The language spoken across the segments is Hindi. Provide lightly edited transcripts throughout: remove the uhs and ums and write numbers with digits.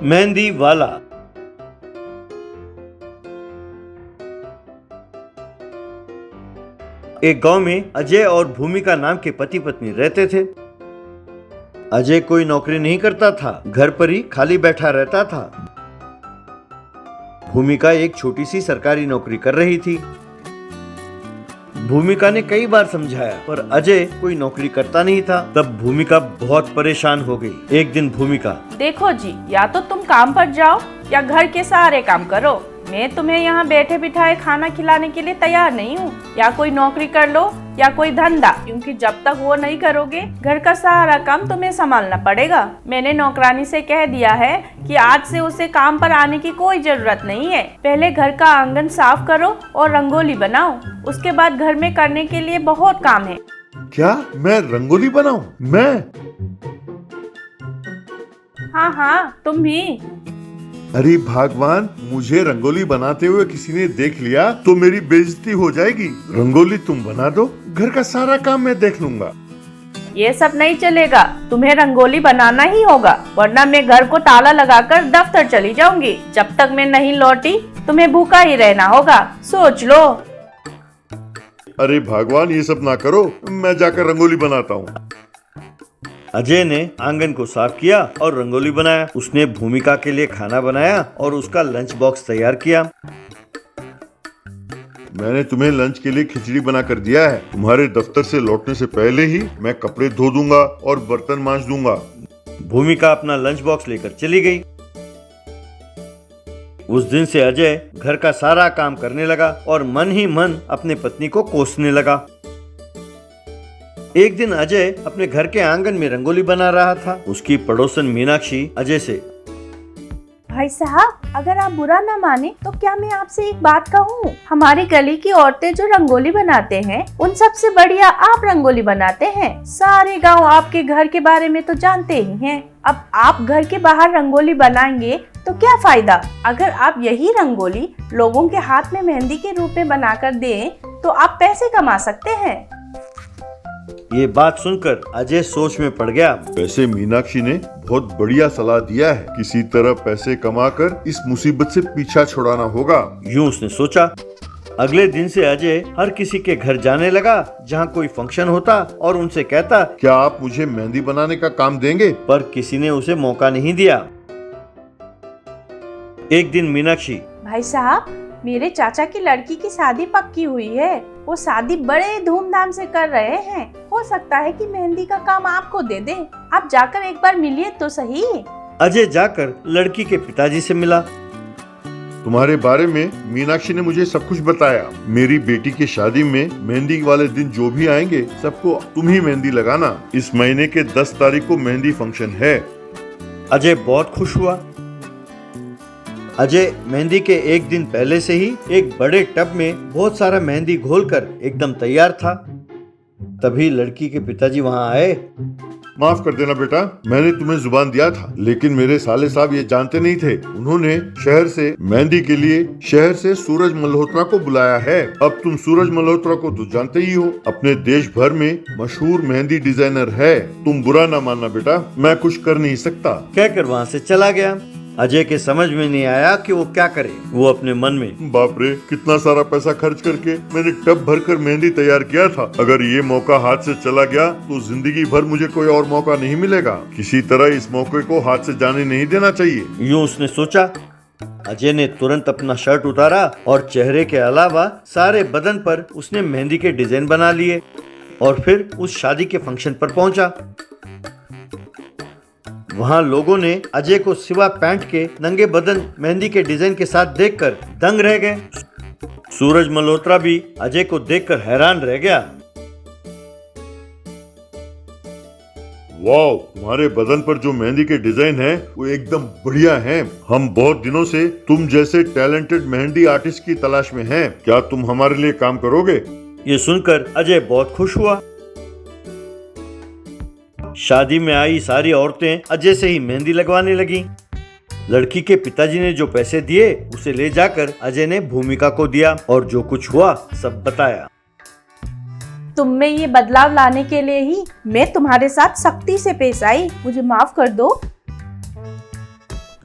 मेहंदी वाला। एक गांव में अजय और भूमिका नाम के पति पत्नी रहते थे। अजय कोई नौकरी नहीं करता था, घर पर ही खाली बैठा रहता था। भूमिका एक छोटी सी सरकारी नौकरी कर रही थी। भूमिका ने कई बार समझाया पर अजय कोई नौकरी करता नहीं था। तब भूमिका बहुत परेशान हो गई। एक दिन भूमिका, देखो जी, या तो तुम काम पर जाओ या घर के सारे काम करो। मैं तुम्हें यहाँ बैठे बिठाए खाना खिलाने के लिए तैयार नहीं हूँ। या कोई नौकरी कर लो या कोई धंधा, क्योंकि जब तक वो नहीं करोगे घर का सारा काम तुम्हें संभालना पड़ेगा। मैंने नौकरानी से कह दिया है कि आज से उसे काम पर आने की कोई जरूरत नहीं है। पहले घर का आंगन साफ करो और रंगोली बनाओ, उसके बाद घर में करने के लिए बहुत काम है। क्या मैं रंगोली बनाऊं? मैं? हाँ, तुम भी। अरे भगवान, मुझे रंगोली बनाते हुए किसी ने देख लिया तो मेरी बेइज्जती हो जाएगी। रंगोली तुम बना दो, घर का सारा काम मैं देख लूंगा। ये सब नहीं चलेगा, तुम्हें रंगोली बनाना ही होगा, वरना मैं घर को ताला लगाकर दफ्तर चली जाऊंगी। जब तक मैं नहीं लौटी तुम्हें भूखा ही रहना होगा, सोच लो। अरे भगवान, ये सब ना करो, मैं जाकर रंगोली बनाता हूँ। अजय ने आंगन को साफ किया और रंगोली बनाया। उसने भूमिका के लिए खाना बनाया और उसका लंच बॉक्स तैयार किया। मैंने तुम्हें लंच के लिए खिचड़ी बना कर दिया है। तुम्हारे दफ्तर से लौटने से पहले ही मैं कपड़े धो दूंगा और बर्तन मांज दूंगा। भूमिका अपना लंच बॉक्स लेकर चली गई। उस दिन से अजय घर का सारा काम करने लगा और मन ही मन अपने पत्नी को कोसने लगा। एक दिन अजय अपने घर के आंगन में रंगोली बना रहा था। उसकी पड़ोसन मीनाक्षी अजय से, भाई साहब, अगर आप बुरा न माने तो क्या मैं आपसे एक बात कहूँ? हमारी गली की औरतें जो रंगोली बनाते हैं उन सबसे बढ़िया आप रंगोली बनाते हैं। सारे गांव आपके घर के बारे में तो जानते ही हैं। अब आप घर के बाहर रंगोली बनाएंगे तो क्या फायदा? अगर आप यही रंगोली लोगों के हाथ में मेहंदी के रूप में बनाकर दें तो आप पैसे कमा सकते हैं। ये बात सुनकर अजय सोच में पड़ गया। वैसे मीनाक्षी ने बहुत बढ़िया सलाह दिया है। किसी तरह पैसे कमाकर इस मुसीबत से पीछा छुड़ाना होगा, यूं उसने सोचा। अगले दिन से अजय हर किसी के घर जाने लगा जहां कोई फंक्शन होता और उनसे कहता, क्या आप मुझे मेहंदी बनाने का काम देंगे? पर किसी ने उसे मौका नहीं दिया। एक दिन मीनाक्षी, भाई साहब, मेरे चाचा की लड़की की शादी पक्की हुई है। वो शादी बड़े धूमधाम से कर रहे हैं। हो सकता है कि मेहंदी का काम आपको दे दें। आप जाकर एक बार मिलिए तो सही। अजय जाकर लड़की के पिताजी से मिला। तुम्हारे बारे में मीनाक्षी ने मुझे सब कुछ बताया। मेरी बेटी की शादी में मेहंदी वाले दिन जो भी आएंगे सबको तुम ही मेहंदी लगाना। इस महीने के 10 तारीख को मेहंदी फंक्शन है। अजय बहुत खुश हुआ। अजय मेहंदी के एक दिन पहले से ही एक बड़े टब में बहुत सारा मेहंदी घोलकर एकदम तैयार था। तभी लड़की के पिताजी वहां आए। माफ कर देना बेटा, मैंने तुम्हें जुबान दिया था, लेकिन मेरे साले साहब ये जानते नहीं थे। उन्होंने शहर से मेहंदी के लिए शहर से सूरज मल्होत्रा को बुलाया है। अब तुम सूरज मल्होत्रा को तो जानते ही हो, अपने देश भर में मशहूर मेहंदी डिजाइनर है। तुम बुरा ना मानना बेटा, मैं कुछ कर नहीं सकता। कहकर वहां से चला गया। अजय के समझ में नहीं आया कि वो क्या करे। वो अपने मन में, बाप रे, कितना सारा पैसा खर्च करके मैंने टब भरकर मेहंदी तैयार किया था। अगर ये मौका हाथ से चला गया तो जिंदगी भर मुझे कोई और मौका नहीं मिलेगा। किसी तरह इस मौके को हाथ से जाने नहीं देना चाहिए, यूं उसने सोचा। अजय ने तुरंत अपना शर्ट उतारा और चेहरे के अलावा सारे बदन पर उसने मेहंदी के डिजाइन बना लिए और फिर उस शादी के फंक्शन पर पहुंचा। वहां लोगों ने अजय को सिवा पैंट के नंगे बदन मेहंदी के डिजाइन के साथ देखकर दंग रह गए। सूरज मल्होत्रा भी अजय को देखकर हैरान रह गया। वाह, तुम्हारे बदन पर जो मेहंदी के डिजाइन है वो एकदम बढ़िया हैं। हम बहुत दिनों से तुम जैसे टैलेंटेड मेहंदी आर्टिस्ट की तलाश में हैं। क्या तुम हमारे लिए काम करोगे? ये सुनकर अजय बहुत खुश हुआ। शादी में आई सारी औरतें अजय से ही मेहंदी लगवाने लगी। लड़की के पिताजी ने जो पैसे दिए उसे ले जाकर अजय ने भूमिका को दिया और जो कुछ हुआ सब बताया। तुम में ये बदलाव लाने के लिए ही मैं तुम्हारे साथ सख्ती से पेश आई। मुझे माफ कर दो।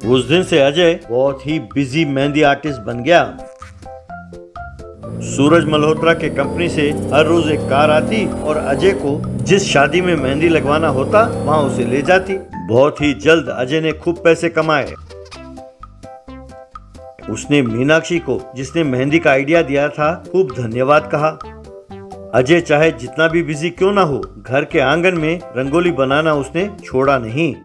उस दिन से अजय बहुत ही बिजी मेहंदी आर्टिस्ट बन गया। सूरज मल्होत्रा के कंपनी से हर रोज एक कार आती और अजय को जिस शादी में मेहंदी लगवाना होता वहाँ उसे ले जाती। बहुत ही जल्द अजय ने खूब पैसे कमाए। उसने मीनाक्षी को, जिसने मेहंदी का आइडिया दिया था, खूब धन्यवाद कहा। अजय चाहे जितना भी बिजी क्यों ना हो, घर के आंगन में रंगोली बनाना उसने छोड़ा नहीं।